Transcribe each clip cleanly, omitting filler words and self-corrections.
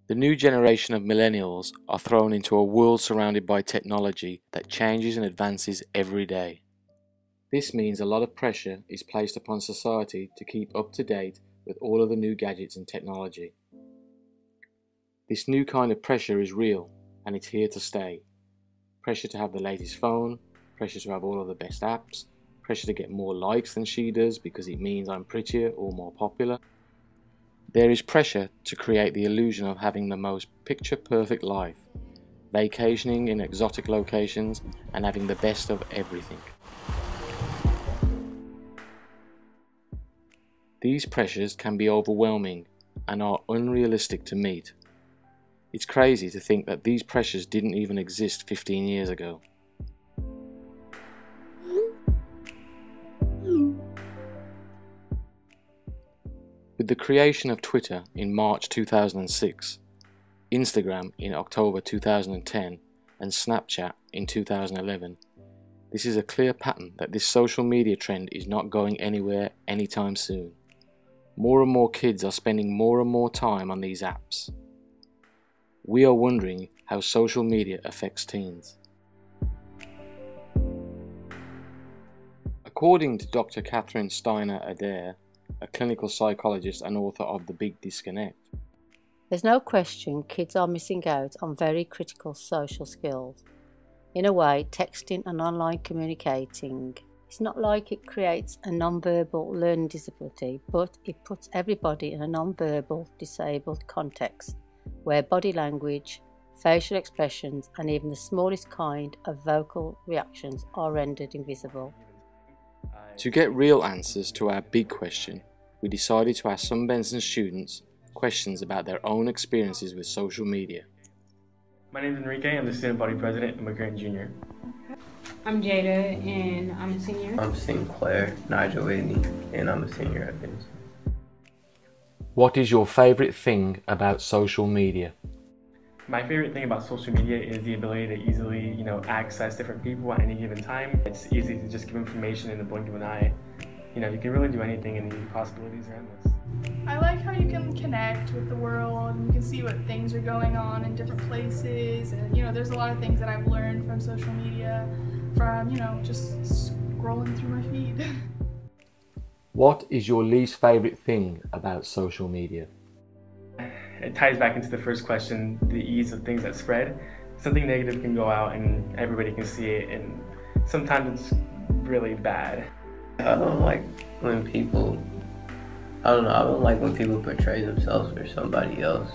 The new generation of millennials are thrown into a world surrounded by technology that changes and advances every day. This means a lot of pressure is placed upon society to keep up to date with all of the new gadgets and technology. This new kind of pressure is real and it's here to stay. Pressure to have the latest phone, pressure to have all of the best apps, pressure to get more likes than she does because it means I'm prettier or more popular. There is pressure to create the illusion of having the most picture-perfect life, vacationing in exotic locations and having the best of everything. These pressures can be overwhelming and are unrealistic to meet. It's crazy to think that these pressures didn't even exist 15 years ago. With the creation of Twitter in March 2006, Instagram in October 2010, and Snapchat in 2011, this is a clear pattern that this social media trend is not going anywhere anytime soon. More and more kids are spending more and more time on these apps. We are wondering how social media affects teens. According to Dr. Catherine Steiner Adair, a clinical psychologist and author of The Big Disconnect, there's no question kids are missing out on very critical social skills. In a way, texting and online communicating, it's not like it creates a non-verbal learning disability, but it puts everybody in a non-verbal disabled context where body language, facial expressions and even the smallest kind of vocal reactions are rendered invisible. To get real answers to our big question, we decided to ask some Benson students questions about their own experiences with social media. My name is Enrique, I'm the student body president and McGurn Jr. I'm Jada and I'm a senior. I'm Sinclair Nigel Whitney and I'm a senior at Benson. What is your favourite thing about social media? My favorite thing about social media is the ability to easily, access different people at any given time. It's easy to just give information in the blink of an eye. You can really do anything and the possibilities are endless. I like how you can connect with the world and you can see what things are going on in different places. And, there's a lot of things that I've learned from social media, from, just scrolling through my feed. What is your least favourite thing about social media? It ties back into the first question, the ease of things that spread. Something negative can go out and everybody can see it, and sometimes it's really bad. I don't like when people portray themselves for somebody else.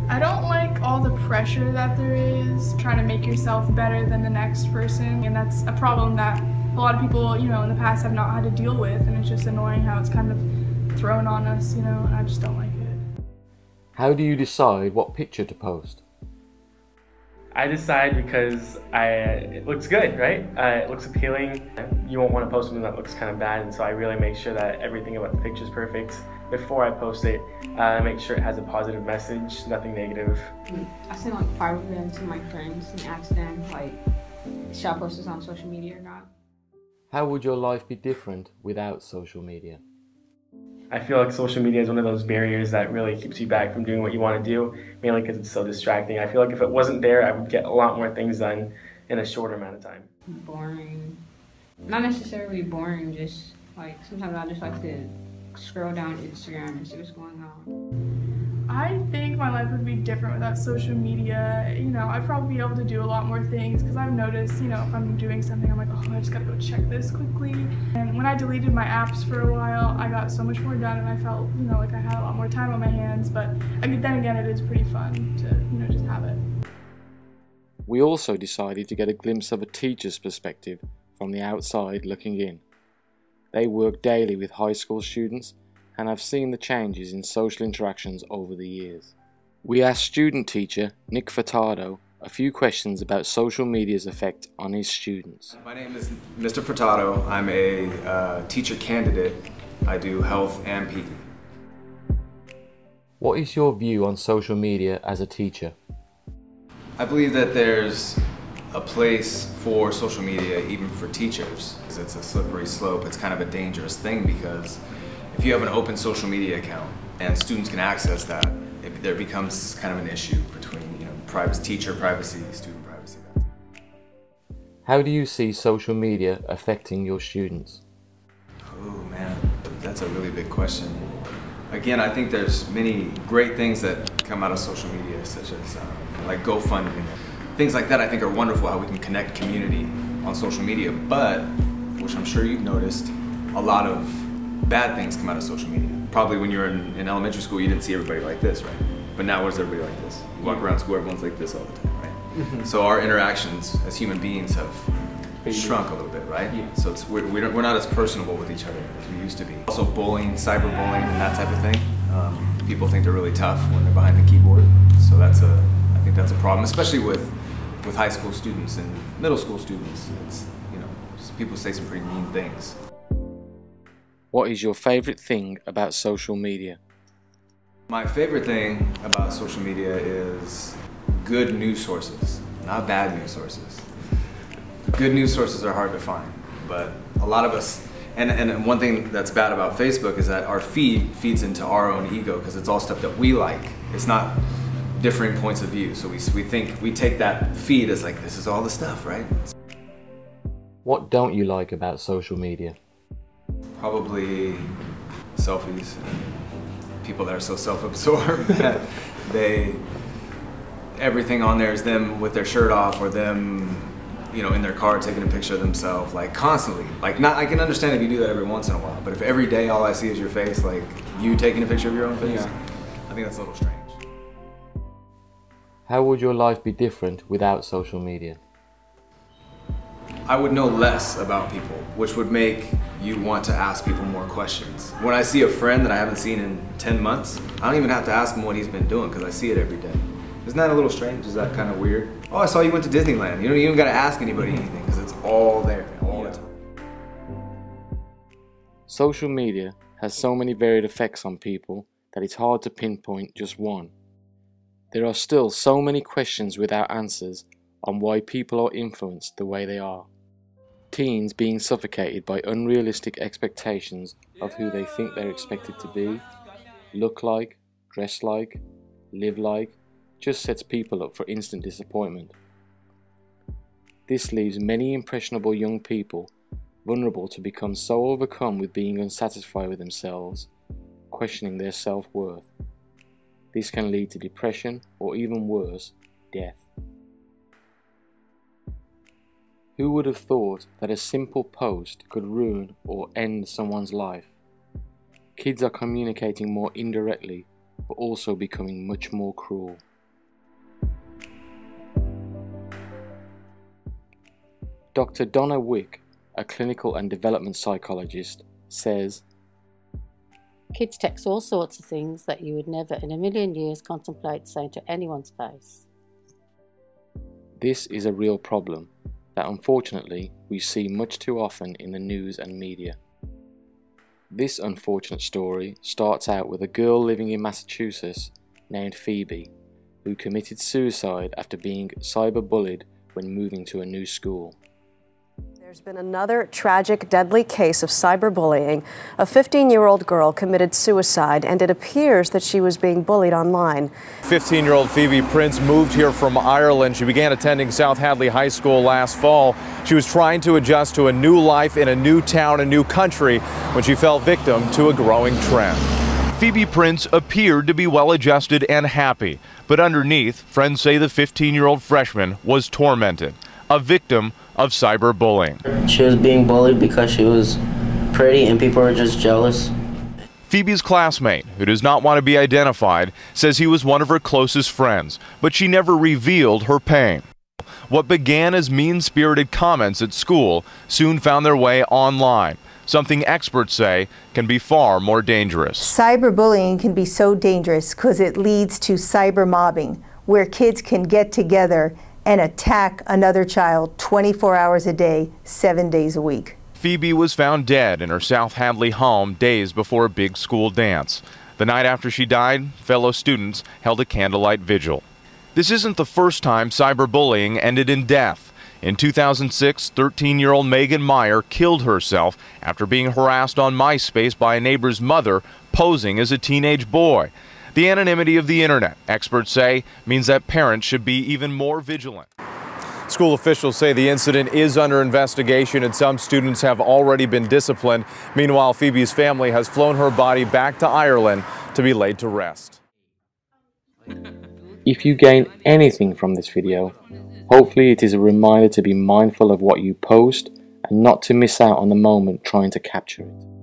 I don't like all the pressure that there is, trying to make yourself better than the next person, and that's a problem that a lot of people, in the past have not had to deal with, and it's just annoying how it's kind of thrown on us, and I just don't like it. How do you decide what picture to post? I decide because it looks good, right? It looks appealing. You won't want to post something that looks kind of bad, and so I really make sure that everything about the picture is perfect. Before I post it, I make sure it has a positive message, nothing negative. I send like 5 of them to my friends and ask them should I post this on social media or not? How would your life be different without social media? I feel like social media is one of those barriers that really keeps you back from doing what you want to do, mainly because it's so distracting. I feel like if it wasn't there, I would get a lot more things done in a shorter amount of time. Boring. Not necessarily boring, just sometimes I just like to scroll down Instagram and see what's going on. I think my life would be different without social media. I'd probably be able to do a lot more things because I've noticed, if I'm doing something, I'm like, oh, I just gotta go check this quickly. And when I deleted my apps for a while, I got so much more done and I felt, like I had a lot more time on my hands. But then again, it is pretty fun to, just have it. We also decided to get a glimpse of a teacher's perspective from the outside looking in. They work daily with high school students and have seen the changes in social interactions over the years. We asked student teacher Nick Furtado a few questions about social media's effect on his students. My name is Mr. Furtado. I'm a teacher candidate. I do health and PE. What is your view on social media as a teacher? I believe that there's a place for social media even for teachers. It's a slippery slope. It's kind of a dangerous thing because if you have an open social media account and students can access that, there becomes kind of an issue between, teacher privacy, student privacy. How do you see social media affecting your students? Oh man, that's a really big question. Again, I think there's many great things that come out of social media, such as like GoFundMe. Things like that I think are wonderful, how we can connect community on social media, but, which I'm sure you've noticed, a lot of bad things come out of social media. Probably when you were in elementary school, you didn't see everybody like this, right? But now where's everybody like this? You walk around school, everyone's like this all the time, right? So our interactions as human beings have shrunk a little bit, right? So we're not as personable with each other as we used to be. Also bullying, cyberbullying, and that type of thing. People think they're really tough when they're behind the keyboard. So I think that's a problem, especially with high school students and middle school students. It's, people say some pretty mean things. What is your favorite thing about social media? My favorite thing about social media is good news sources, not bad news sources. Good news sources are hard to find, but a lot of us, and one thing that's bad about Facebook is that our feed feeds into our own ego because it's all stuff that we like. It's not differing points of view, so we take that feed as like, this is all the stuff, right? What don't you like about social media? Probably selfies and people that are so self-absorbed that everything on there is them with their shirt off or them, in their car taking a picture of themselves, like constantly. Like, I can understand if you do that every once in a while, but if every day all I see is your face, like you taking a picture of your own face, I think that's a little strange. How would your life be different without social media? I would know less about people, which would make you want to ask people more questions. When I see a friend that I haven't seen in 10 months, I don't even have to ask him what he's been doing because I see it every day. Isn't that a little strange? Is that kind of weird? Oh, I saw you went to Disneyland. You don't even got to ask anybody anything because it's all there, all the time. Social media has so many varied effects on people that it's hard to pinpoint just one. There are still so many questions without answers on why people are influenced the way they are. Teens being suffocated by unrealistic expectations of who they think they're expected to be, look like, dress like, live like, just sets people up for instant disappointment. This leaves many impressionable young people vulnerable to become so overcome with being unsatisfied with themselves, questioning their self-worth. This can lead to depression or even worse, death. Who would have thought that a simple post could ruin or end someone's life? Kids are communicating more indirectly, but also becoming much more cruel. Dr. Donna Wick, a clinical and development psychologist, says, Kids text all sorts of things that you would never in a million years contemplate saying to anyone's face. This is a real problem that unfortunately we see much too often in the news and media. This unfortunate story starts out with a girl living in Massachusetts named Phoebe, who committed suicide after being cyberbullied when moving to a new school. There's been another tragic, deadly case of cyberbullying. A 15-year-old girl committed suicide, and it appears that she was being bullied online. 15-year-old Phoebe Prince moved here from Ireland. She began attending South Hadley High School last fall. She was trying to adjust to a new life in a new town, a new country, when she fell victim to a growing trend. Phoebe Prince appeared to be well-adjusted and happy, but underneath, friends say the 15-year-old freshman was tormented, a victim of cyberbullying. She was being bullied because she was pretty and people were just jealous. Phoebe's classmate, who does not want to be identified, says he was one of her closest friends, but she never revealed her pain. What began as mean-spirited comments at school soon found their way online, something experts say can be far more dangerous. Cyberbullying can be so dangerous because it leads to cyber mobbing, where kids can get together and attack another child 24 hours a day, 7 days a week. Phoebe was found dead in her South Hadley home days before a big school dance. The night after she died, fellow students held a candlelight vigil. This isn't the first time cyberbullying ended in death. In 2006, 13-year-old Megan Meyer killed herself after being harassed on MySpace by a neighbor's mother posing as a teenage boy. The anonymity of the internet, experts say, means that parents should be even more vigilant. School officials say the incident is under investigation and some students have already been disciplined. Meanwhile, Phoebe's family has flown her body back to Ireland to be laid to rest. If you gain anything from this video, hopefully it is a reminder to be mindful of what you post and not to miss out on the moment trying to capture it.